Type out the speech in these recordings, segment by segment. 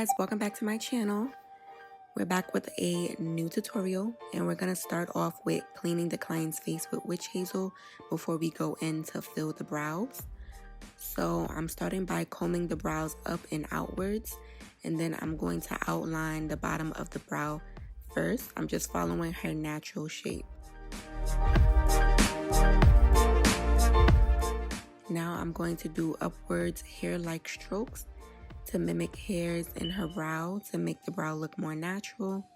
guys, welcome back to my channel. We're back with a new tutorial and we're going to start off with cleaning the client's face with witch hazel before we go in to fill the brows. So I'm starting by combing the brows up and outwards, and then I'm going to outline the bottom of the brow first. I'm just following her natural shape. Now I'm going to do upwards hair-like strokes to mimic hairs in her brow to make the brow look more natural.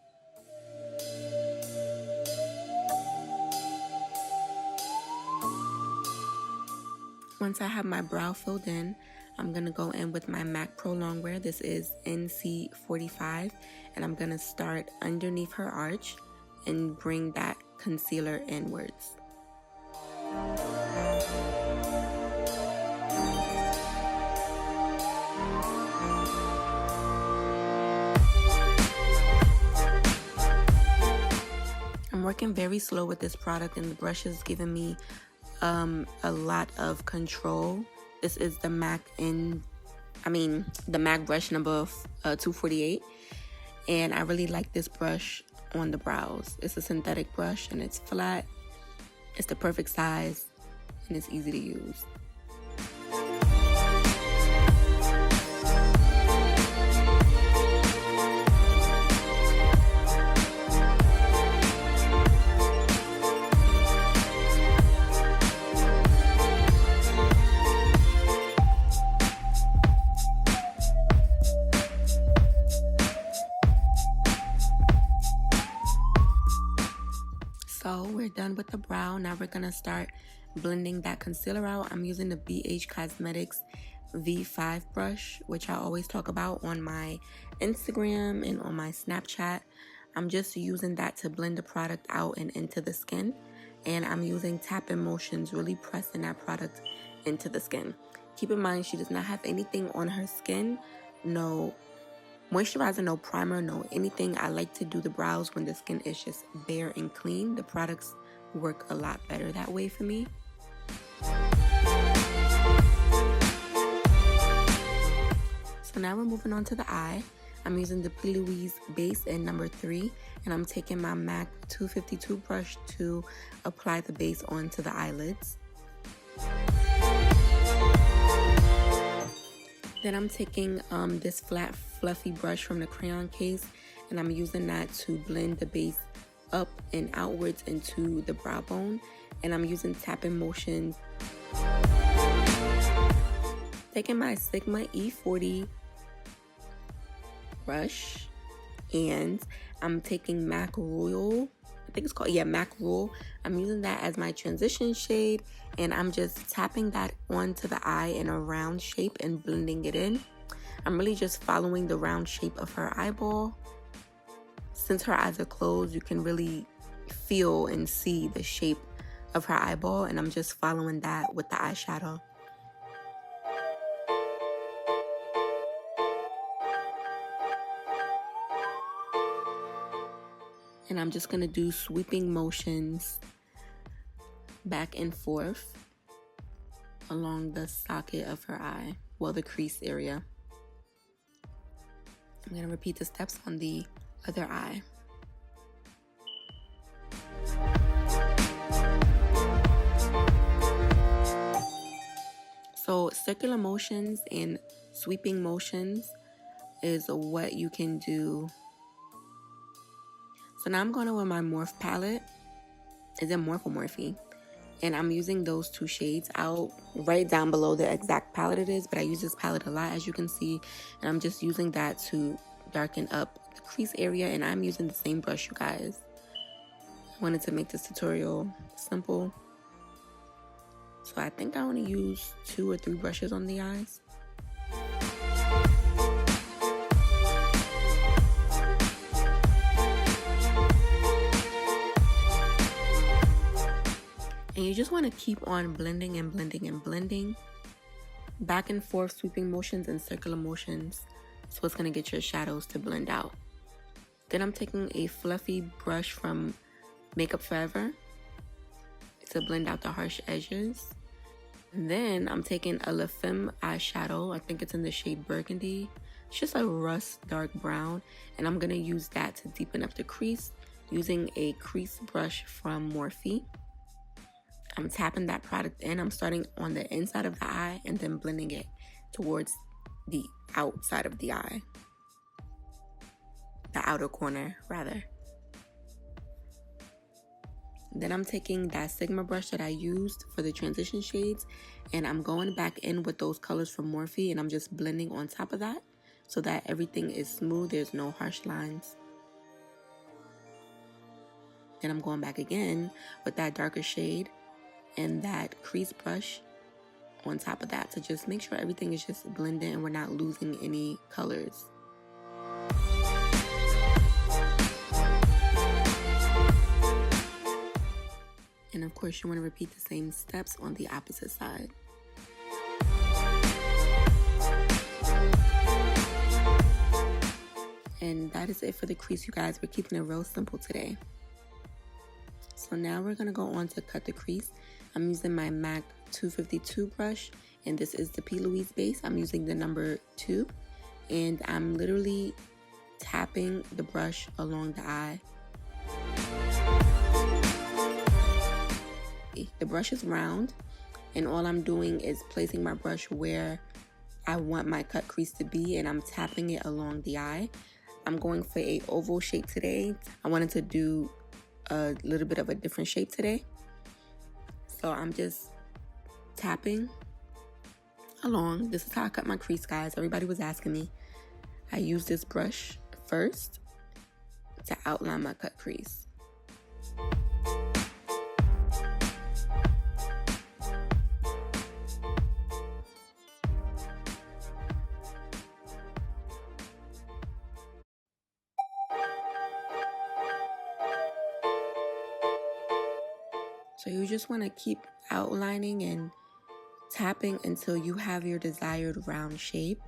Once I have my brow filled in, I'm going to go in with my MAC Prolongwear. This is NC45, and I'm going to start underneath her arch and bring that concealer inwards. I'm working very slow with this product, and the brush is giving me a lot of control. This is the MAC brush number 248, and I really like this brush on the brows. It's a synthetic brush and it's flat. It's the perfect size and it's easy to use. So we're done with the brow. Now we're gonna start blending that concealer out. I'm using the BH Cosmetics V5 brush, which I always talk about on my Instagram and on my Snapchat. I'm just using that to blend the product out and into the skin. And I'm using tapping motions, really pressing that product into the skin. Keep in mind, she does not have anything on her skin. No moisturizer, no primer, no anything. I like to do the brows when the skin is just bare and clean. The products work a lot better that way for me. So now we're moving on to the eye. I'm using the Louise base in number 3, and I'm taking my MAC 252 brush to apply the base onto the eyelids. Then I'm taking this flat fluffy brush from the crayon case, and I'm using that to blend the base up and outwards into the brow bone, and I'm using tapping motions. Taking my Sigma E40 brush, and I'm taking MAC Royal, I think it's called, yeah, MAC Royal. I'm using that as my transition shade, and I'm just tapping that onto the eye in a round shape and blending it in. I'm really just following the round shape of her eyeball. Since her eyes are closed, you can really feel and see the shape of her eyeball, and I'm just following that with the eyeshadow. And I'm just gonna do sweeping motions back and forth along the socket of her eye, well, the crease area. I'm gonna repeat the steps on the other eye. So circular motions and sweeping motions is what you can do. So now I'm going with my Morphe palette. Is it Morphe or Morphe? And I'm using those two shades. I'll write down below the exact palette it is, but I use this palette a lot, as you can see. And I'm just using that to darken up the crease area, and I'm using the same brush, you guys. I wanted to make this tutorial simple. So I think I only use 2 or 3 brushes on the eyes. And you just want to keep on blending and blending and blending. Back and forth sweeping motions and circular motions. So it's going to get your shadows to blend out. Then I'm taking a fluffy brush from Makeup Forever to blend out the harsh edges. And then I'm taking a La Femme eyeshadow. I think it's in the shade Burgundy. It's just a rust dark brown, and I'm gonna use that to deepen up the crease using a crease brush from Morphe. I'm tapping that product in. I'm starting on the inside of the eye and then blending it towards the outside of the eye. The outer corner, rather. Then I'm taking that Sigma brush that I used for the transition shades, and I'm going back in with those colors from Morphe, and I'm just blending on top of that so that everything is smooth, there's no harsh lines. Then I'm going back again with that darker shade and that crease brush on top of that to just make sure everything is just blended and we're not losing any colors. And of course, you want to repeat the same steps on the opposite side. And that is it for the crease, you guys. We're keeping it real simple today. So now we're going to go on to cut the crease. I'm using my MAC 252 brush, and this is the P. Louise base. I'm using the number 2, and I'm literally tapping the brush along the eye. The brush is round, and all I'm doing is placing my brush where I want my cut crease to be, and I'm tapping it along the eye. I'm going for a oval shape today. I wanted to do a little bit of a different shape today, so I'm just tapping along. This is how I cut my crease, guys. Everybody was asking me. I use this brush first to outline my cut crease. So you just want to keep outlining and tapping until you have your desired round shape.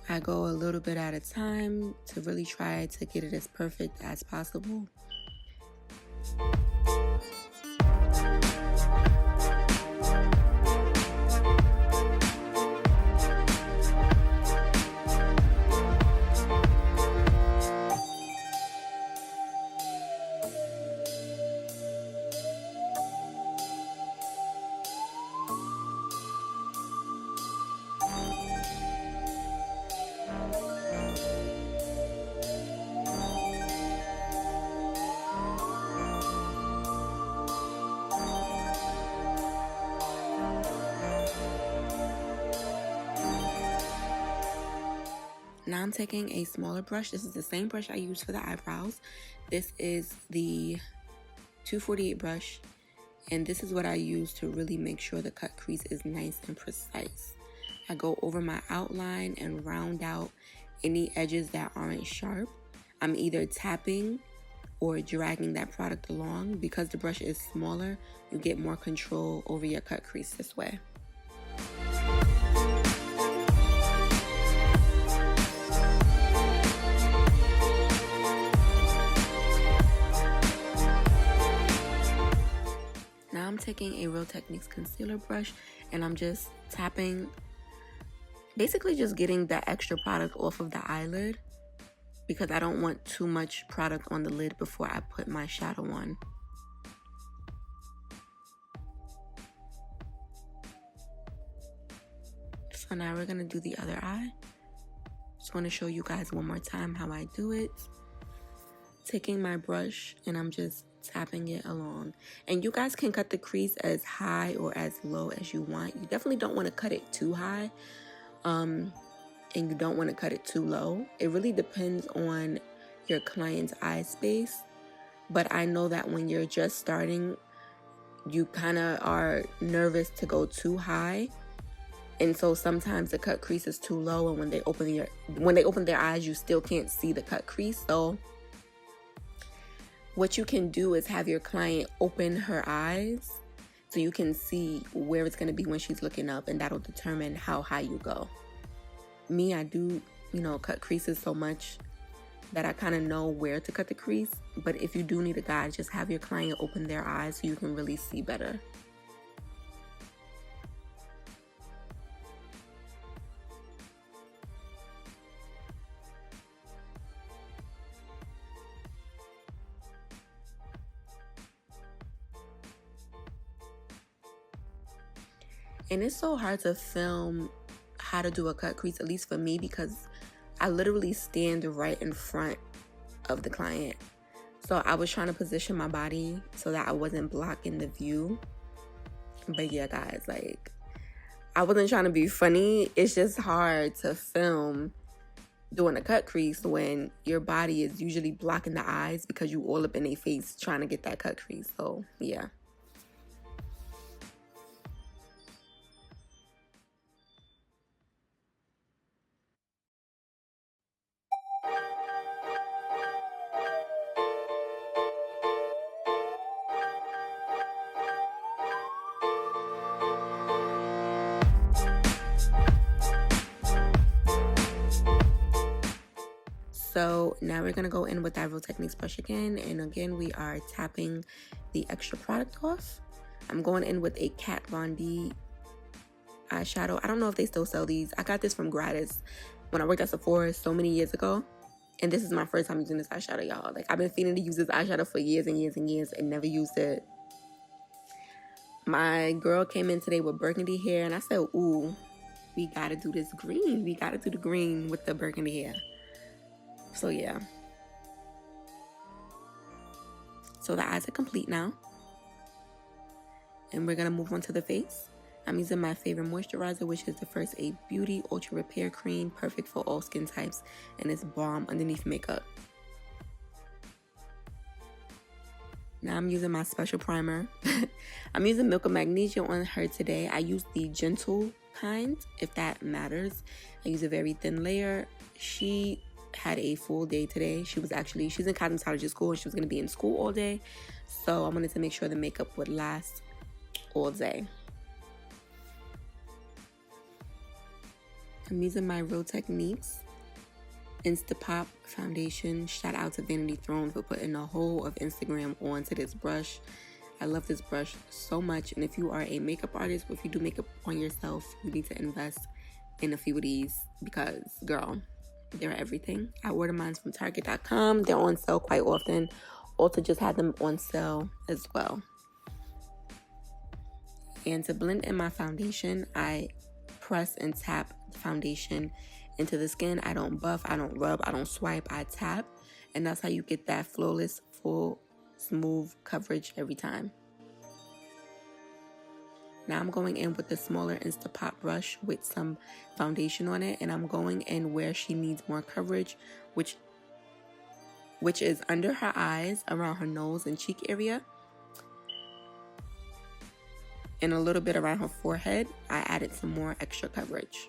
I go a little bit at a time to really try to get it as perfect as possible. Now I'm taking a smaller brush. This is the same brush I used for the eyebrows. This is the 248 brush, and this is what I use to really make sure the cut crease is nice and precise. I go over my outline and round out any edges that aren't sharp. I'm either tapping or dragging that product along. Because the brush is smaller, you get more control over your cut crease this way. Now I'm taking a Real Techniques concealer brush, and I'm just tapping, basically just getting that extra product off of the eyelid, because I don't want too much product on the lid before I put my shadow on. So now we're gonna do the other eye. Just want to show you guys one more time how I do it. Taking my brush and I'm just tapping it along. And you guys can cut the crease as high or as low as you want. You definitely don't want to cut it too high, and you don't want to cut it too low. It really depends on your client's eye space. But I know that when you're just starting, you kind of are nervous to go too high. And so sometimes the cut crease is too low, and when they open their eyes, you still can't see the cut crease. So what you can do is have your client open her eyes so you can see where it's going to be when she's looking up, and that'll determine how high you go. Me, I do, cut creases so much that I kind of know where to cut the crease. But if you do need a guide, just have your client open their eyes so you can really see better. And it's so hard to film how to do a cut crease, at least for me, because I literally stand right in front of the client. So I was trying to position my body so that I wasn't blocking the view. But yeah, guys, like, I wasn't trying to be funny. It's just hard to film doing a cut crease when your body is usually blocking the eyes because you all up in their face trying to get that cut crease. So yeah. So now we're gonna go in with that Real Techniques brush again, and again we are tapping the extra product off. I'm going in with a Kat Von D eyeshadow. I don't know if they still sell these. I got this from Gratis when I worked at Sephora so many years ago, and this is my first time using this eyeshadow, y'all. Like, I've been feeling to use this eyeshadow for years and years and years and never used it. My girl came in today with burgundy hair, and I said, ooh, we gotta do this green. We gotta do the green with the burgundy hair. So yeah. So the eyes are complete now. And we're gonna move on to the face. I'm using my favorite moisturizer, which is the First Aid Beauty Ultra Repair Cream, perfect for all skin types, and it's balm underneath makeup. Now I'm using my special primer. I'm using Milk of Magnesia on her today. I use the gentle kind, if that matters. I use a very thin layer. She had a full day today. She's in cosmetology school, and she was going to be in school all day. So I wanted to make sure the makeup would last all day. I'm using my Real Techniques Instapop foundation. Shout out to Vanity Throne for putting the whole of Instagram onto this brush. I love this brush so much, and if you are a makeup artist, or if you do makeup on yourself, you need to invest in a few of these because, girl, they're everything. I order mine from Target.com. They're on sale quite often. Ulta just had them on sale as well. And to blend in my foundation, I press and tap the foundation into the skin. I don't buff, I don't rub, I don't swipe, I tap. And that's how you get that flawless, full, smooth coverage every time. Now I'm going in with the smaller Instapop brush with some foundation on it, and I'm going in where she needs more coverage, which is under her eyes, around her nose and cheek area, and a little bit around her forehead. I added some more extra coverage.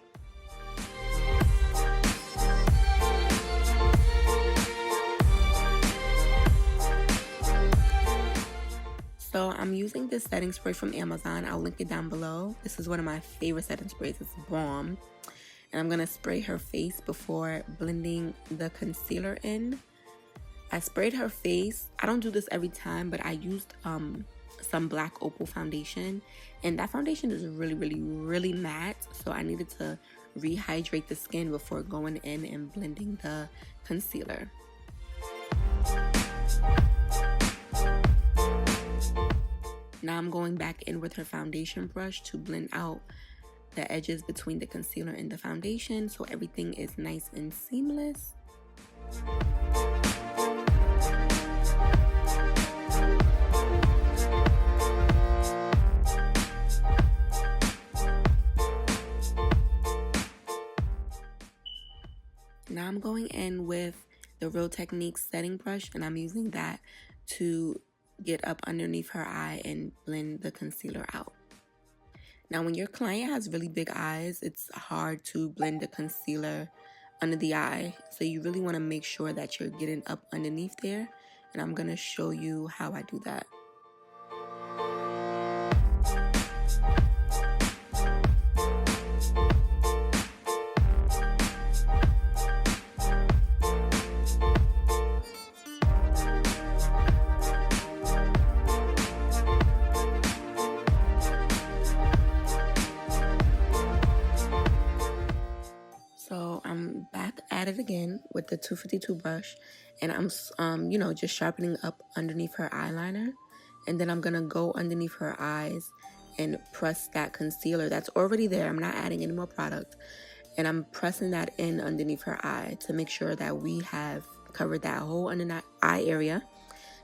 So I'm using this setting spray from Amazon. I'll link it down below. This is one of my favorite setting sprays. It's bomb. And I'm going to spray her face before blending the concealer in. I sprayed her face. I don't do this every time, but I used some black OPAL foundation. And that foundation is really, really, really matte. So I needed to rehydrate the skin before going in and blending the concealer. Now I'm going back in with her foundation brush to blend out the edges between the concealer and the foundation so everything is nice and seamless. Now I'm going in with the Real Techniques setting brush, and I'm using that to get up underneath her eye and blend the concealer out. Now, when your client has really big eyes, it's hard to blend the concealer under the eye. So you really want to make sure that you're getting up underneath there. And I'm going to show you how I do that. At it again with the 252 brush, and I'm just sharpening up underneath her eyeliner, and then I'm gonna go underneath her eyes and press that concealer that's already there. I'm not adding any more product. And I'm pressing that in underneath her eye to make sure that we have covered that whole under that eye area.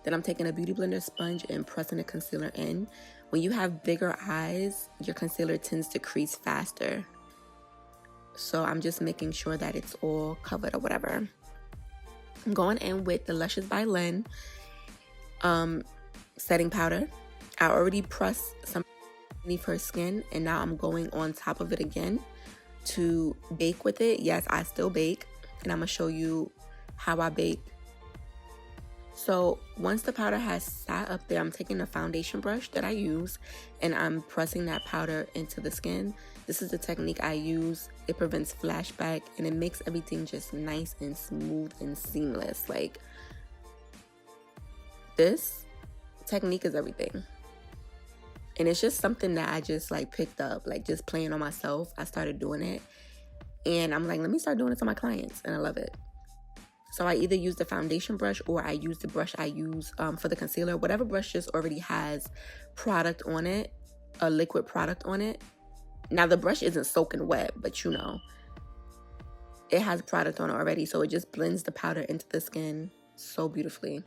Then I'm taking a Beauty Blender sponge and pressing the concealer in. When you have bigger eyes, your concealer tends to crease faster. So I'm just making sure that it's all covered or whatever. I'm going in with the Luscious by Lynn setting powder. I already pressed some underneath her skin, and now I'm going on top of it again to bake with it. Yes, I still bake, and I'm gonna show you how I bake. So once the powder has sat up there, I'm taking a foundation brush that I use and I'm pressing that powder into the skin. This is the technique I use. It prevents flashback and it makes everything just nice and smooth and seamless. Like, this technique is everything. And it's just something that I just like picked up, like just playing on myself. I started doing it and I'm like, let me start doing it to my clients, and I love it. So I either use the foundation brush or I use the brush I use for the concealer. Whatever brush just already has product on it, a liquid product on it. Now the brush isn't soaking wet, but you know, it has product on it already. So it just blends the powder into the skin so beautifully.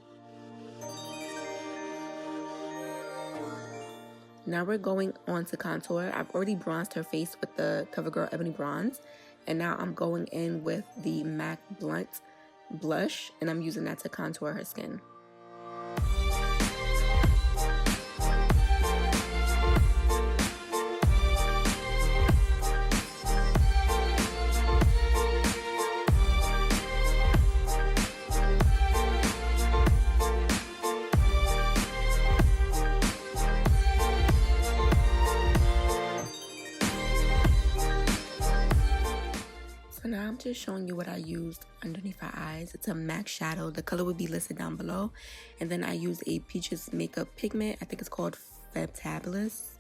Now we're going on to contour. I've already bronzed her face with the CoverGirl Ebony Bronze. And now I'm going in with the MAC Blunt blush, and I'm using that to contour her skin. Now I'm just showing you what I used underneath her eyes. It's a MAC shadow. The color would be listed down below. And then I used a Peaches makeup pigment. I think it's called Fabulous.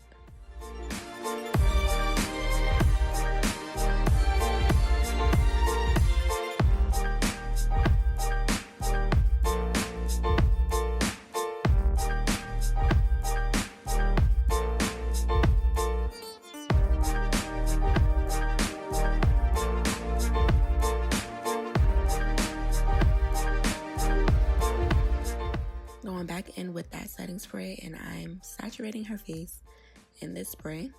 Back in with that setting spray, and I'm saturating her face in this spray.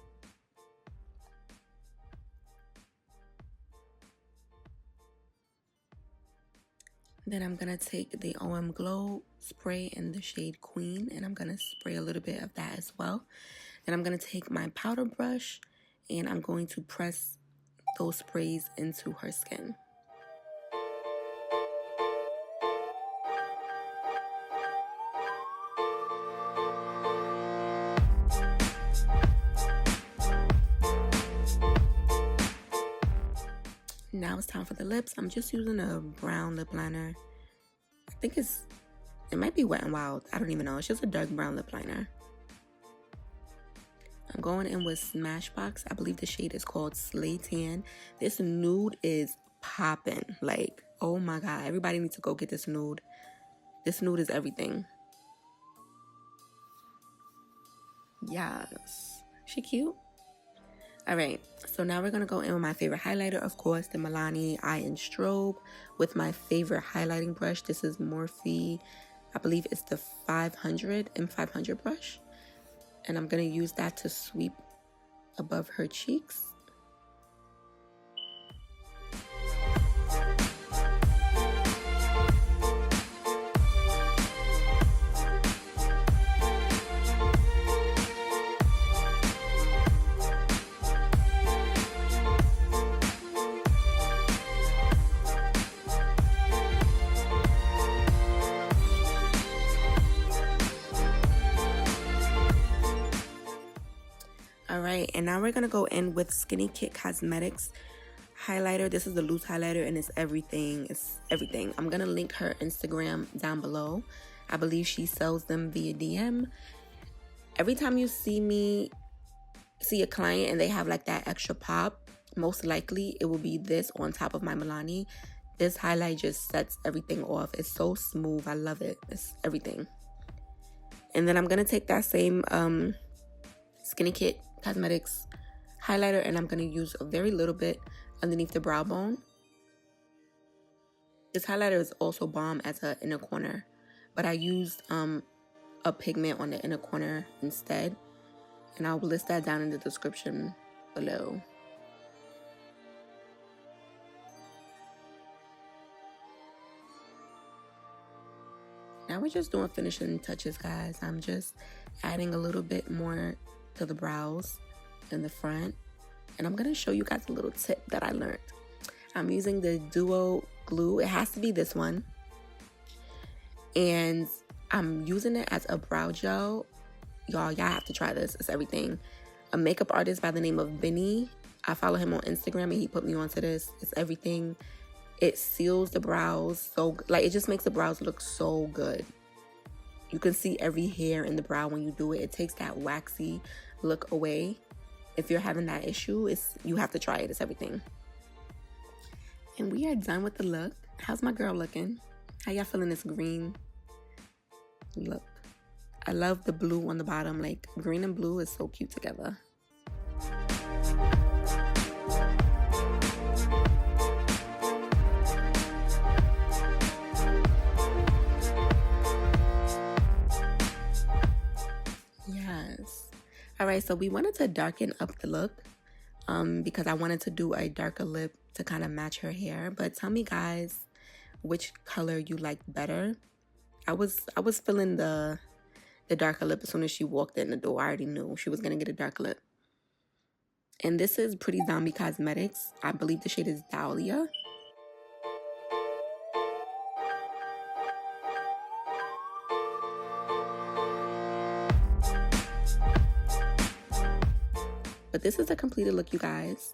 Then I'm gonna take the OM Glow spray in the shade Queen, and I'm gonna spray a little bit of that as well. Then I'm gonna take my powder brush and I'm going to press those sprays into her skin. Now it's time for the lips. I'm just using a brown lip liner. I think it might be Wet n Wild. I don't even know. It's just a dark brown lip liner. I'm going in with Smashbox. I believe the shade is called Slay Tan. This nude is popping. Like, oh my God. Everybody needs to go get this nude. This nude is everything. Yes. She cute? Alright, so now we're going to go in with my favorite highlighter, of course, the Milani Eye and Strobe with my favorite highlighting brush. This is Morphe, I believe it's the M500 brush. And I'm going to use that to sweep above her cheeks. Alright, and now we're going to go in with Skinny Kit Cosmetics highlighter. This is the loose highlighter and it's everything. It's everything. I'm going to link her Instagram down below. I believe she sells them via DM. Every time you see a client and they have like that extra pop, most likely it will be this on top of my Milani. This highlight just sets everything off. It's so smooth. I love it. It's everything. And then I'm going to take that same Skinny Kit Cosmetics highlighter, and I'm going to use a very little bit underneath the brow bone. This highlighter is also bomb as an inner corner, but I used a pigment on the inner corner instead, and I'll list that down in the description below. Now we're just doing finishing touches, guys. I'm just adding a little bit more to the brows in the front, and I'm gonna show you guys a little tip that I learned. I'm using the Duo glue. It has to be this one, and I'm using it as a brow gel. Y'all have to try this. It's everything. A makeup artist by the name of Ebony. I follow him on Instagram, and he put me onto this. It's everything. It seals the brows so, like, it just makes the brows look so good. You can see every hair in the brow when you do it. It takes that waxy look away. If you're having that issue, you have to try it. It's everything. And we are done with the look. How's my girl looking? How y'all feeling this green look? I love the blue on the bottom. Like, green and blue is so cute together. Yes. All right, so we wanted to darken up the look because I wanted to do a darker lip to kind of match her hair. But tell me, guys, which color you like better. I was feeling the darker lip as soon as she walked in the door. I already knew she was gonna get a dark lip. And this is Pretty Zombie Cosmetics. I believe the shade is Dahlia. But this is a completed look, you guys.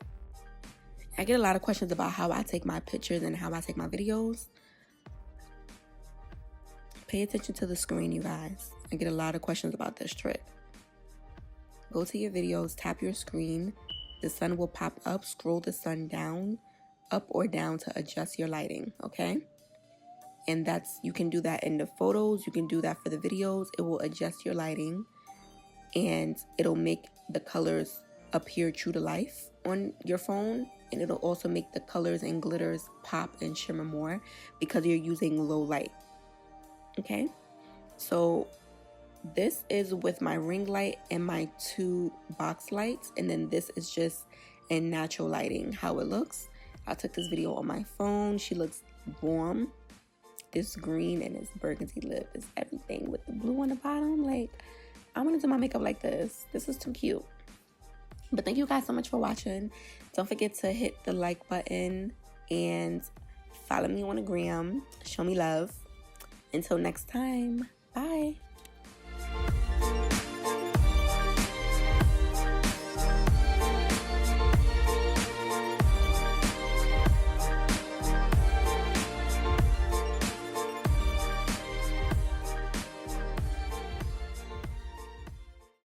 I get a lot of questions about how I take my pictures and how I take my videos. Pay attention to the screen, you guys. I get a lot of questions about this trick. Go to your videos, tap your screen. The sun will pop up. Scroll the sun down, up or down to adjust your lighting, okay? And you can do that in the photos. You can do that for the videos. It will adjust your lighting, and it'll make the colors appear true to life on your phone, and it'll also make the colors and glitters pop and shimmer more because you're using low light. Okay, so this is with my ring light and my 2 box lights, and then this is just in natural lighting how it looks. I took this video on my phone. She looks warm. This green and this burgundy lip is everything with the blue on the bottom. Like, I want to do my makeup like this. This is too cute. But thank you guys so much for watching. Don't forget to hit the like button and follow me on the gram. Show me love. Until next time, bye.